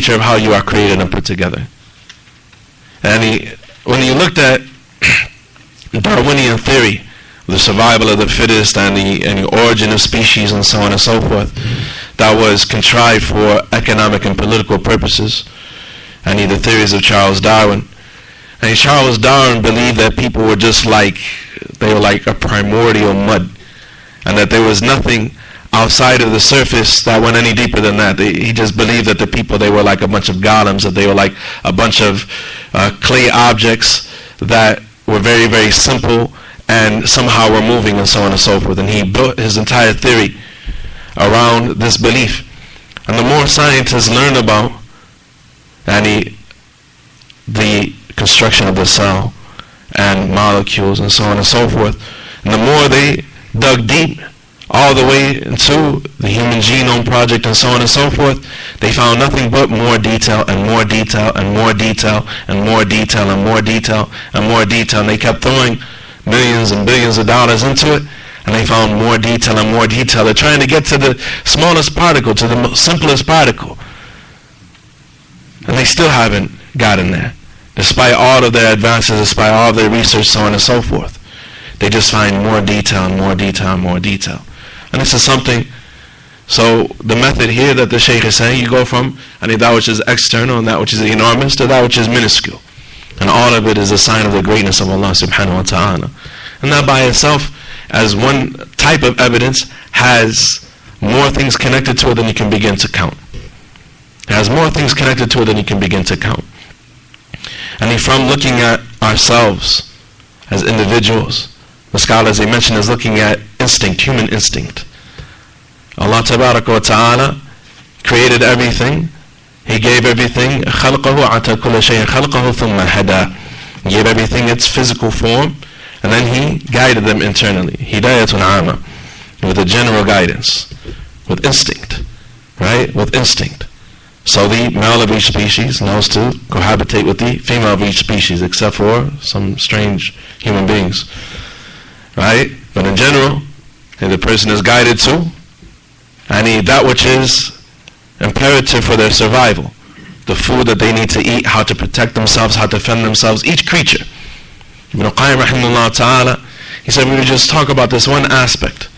nature of how you are created and put together. And when you looked at Darwinian theory, the survival of the fittest and the origin of species and so on and so forth, that was contrived for economic and political purposes, and the theories of Charles Darwin. And Charles Darwin believed that people were just like, they were like a primordial mud, and that there was nothing outside of the surface that went any deeper than that. He just believed that the people, they were like a bunch of golems, that they were like a bunch of clay objects that were very, very simple and somehow were moving and so on and so forth. And he built his entire theory around this belief. And the more scientists learn about the construction of the cell and molecules and so on and so forth, and the more they dug deep all the way into the Human Genome Project and so on and so forth, they found nothing but more detail and more detail and more detail and more detail and more detail and more detail. And they kept throwing millions and billions of dollars into it, and they found more detail and more detail. They're trying to get to the smallest particle, to the simplest particle. And they still haven't gotten there, despite all of their advances, despite all of their research, so on and so forth. They just find more detail and more detail and more detail. And this is something, so the method here that the Shaykh is saying, you go from that which is external and that which is enormous to that which is minuscule. And all of it is a sign of the greatness of Allah subhanahu wa ta'ala. And that by itself, as one type of evidence, has more things connected to it than you can begin to count. It has more things connected to it than you can begin to count. And from looking at ourselves as individuals, the scholars, they mention, is looking at instinct, human instinct. Allah tabaraka wa ta'ala created everything. He gave everything, خَلْقَهُ عَتَى كُلَّ شَيْءٍ خَلْقَهُ ثُمَّ هَدَى. He gave everything its physical form, and then He guided them internally. Hidayatun amma, with a general guidance, with instinct, right? With instinct. So the male of each species knows to cohabitate with the female of each species, except for some strange human beings, right? But in general, the person is guided to, and that which is imperative for their survival, the food that they need to eat, how to protect themselves, how to defend themselves, each creature. Ibn Qayyim rahimahullah ta'ala, he said we would just talk about this one aspect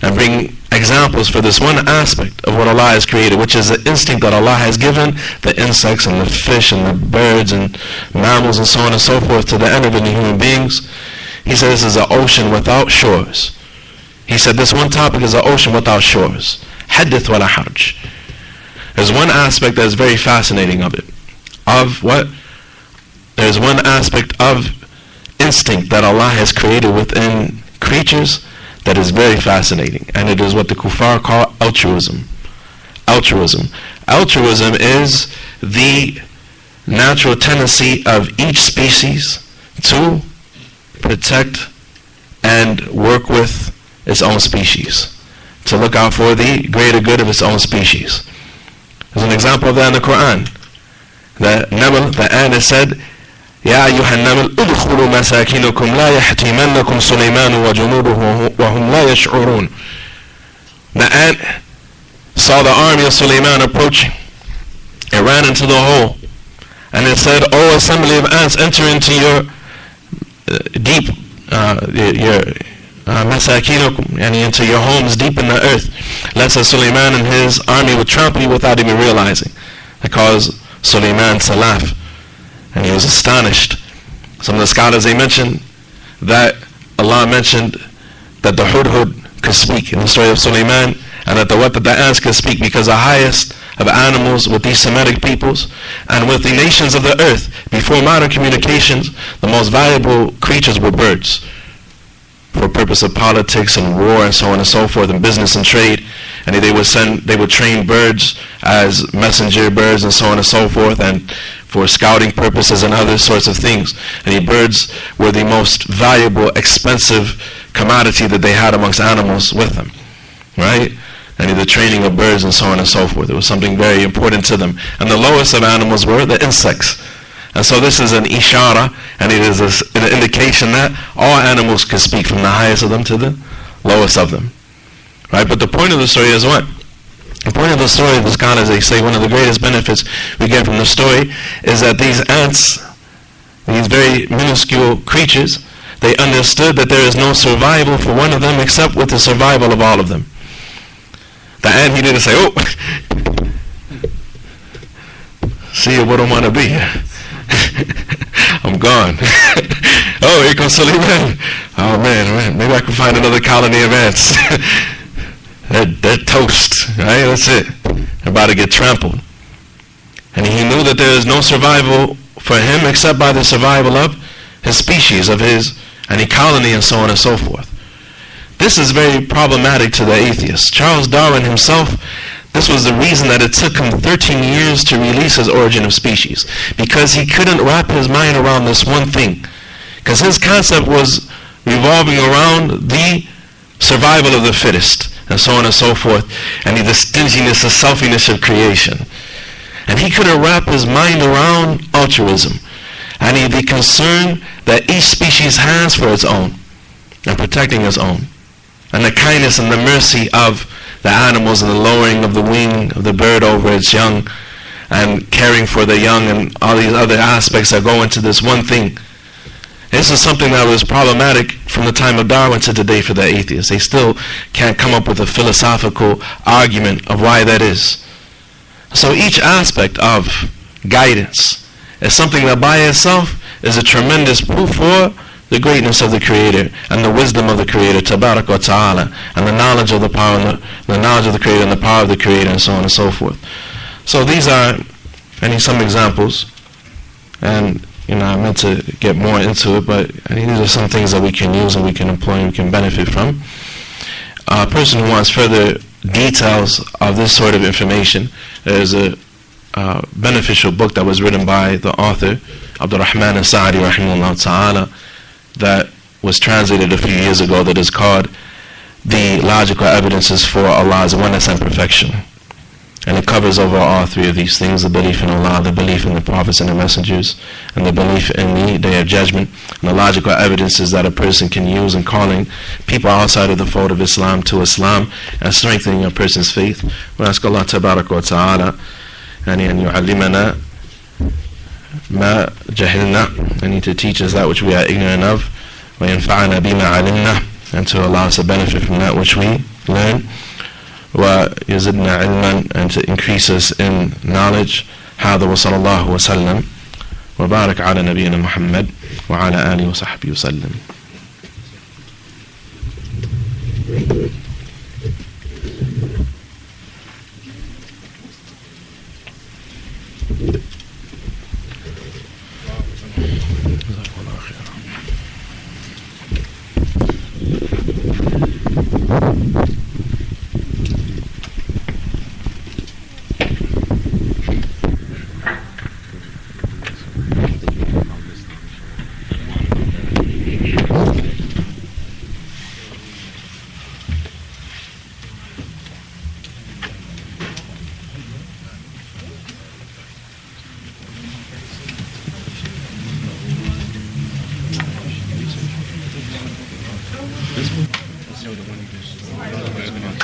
and bring examples for this one aspect of what Allah has created, which is the instinct that Allah has given the insects and the fish and the birds and mammals and so on and so forth to the end of the human beings. He said this is an ocean without shores. He said this one topic is an ocean without shores. Hadith wala harj. There's one aspect that is very fascinating of it. Of what? There's one aspect of instinct that Allah has created within creatures that is very fascinating, and it is what the kuffar call altruism. Altruism. Altruism is the natural tendency of each species to protect and work with its own species, to look out for the greater good of its own species. There's an example of that in the Quran. The Naml, the ant, is said, يا أيها النمل ادخلوا مساكنكم لا يحتمنكم سليمان وجنوده وهم لا يشعرون. The ant saw the army of Suleiman approaching. It ran into the hole, and it said, "O assembly of ants, enter into your deep, your masakinakum, and into your homes deep in the earth, lest Suleiman and his army would trample you without even realizing." It caused Suleiman to laugh, and he was astonished. Some of the scholars, they mentioned that Allah mentioned that the hudhud could speak in the story of Suleiman, and that the ants could speak, because the highest of animals with these Semitic peoples and with the nations of the earth before modern communications, the most valuable creatures were birds, for purpose of politics and war and so on and so forth, and business and trade. And they would train birds as messenger birds and so on and so forth, and for scouting purposes and other sorts of things. And the birds were the most valuable, expensive commodity that they had amongst animals with them, right? And the training of birds and so on and so forth, it was something very important to them. And the lowest of animals were the insects. And so this is an ishara, and it is an indication that all animals can speak, from the highest of them to the lowest of them, right? But the point of the story is what? The point of the story, the scholars, they say one of the greatest benefits we get from the story is that these ants, these very minuscule creatures, they understood that there is no survival for one of them except with the survival of all of them. The ant, he didn't say, oh, see, I wouldn't want to be here. I'm gone. Oh, here comes Suleiman. Oh man, maybe I can find another colony of ants. They're toast, right? That's it. They're about to get trampled. And he knew that there is no survival for him except by the survival of his species, of his any colony, and so on and so forth. This is very problematic to the atheists. Charles Darwin himself, this was the reason that it took him 13 years to release his Origin of Species, because he couldn't wrap his mind around this one thing. Because his concept was revolving around the survival of the fittest, and so on and so forth, and the stinginess, the selfishness of creation. And he couldn't wrap his mind around altruism, and the concern that each species has for its own, and protecting its own, and the kindness and the mercy of the animals, and the lowering of the wing of the bird over its young, and caring for the young, and all these other aspects that go into this one thing. This is something that was problematic from the time of Darwin to today for the atheists. They still can't come up with a philosophical argument of why that is. So each aspect of guidance is something that by itself is a tremendous proof for the greatness of the Creator and the wisdom of the Creator, Tabarak wa Ta'ala, and the knowledge of the power, and the knowledge of the Creator and the power of the Creator, and so on and so forth. So these are some examples, and I meant to get more into it, but these are some things that we can use and we can employ and we can benefit from. A person who wants further details of this sort of information, there's a beneficial book that was written by the author, Abdul Rahman al-Sa'di rahimahullah ta'ala, that was translated a few years ago, that is called The Logical Evidences for Allah's Oneness and Perfection. And it covers over all three of these things: the belief in Allah, the belief in the prophets and the messengers, and the belief in the Day of Judgment, and the logical evidences that a person can use in calling people outside of the fold of Islam to Islam and strengthening a person's faith. We ask Allah Tabarak wa Ta'ala and yu'allimana ma jahilna, and to teach us that which we are ignorant of, wa yanfa'ana bima alimna, and to allow us to benefit from that which we learn. ويزدنا علما, and to increase us in knowledge. هذا وصلى الله وسلم وبارك على نبينا محمد وعلى آله وصحبه وسلم. This one? Let's see the one you just...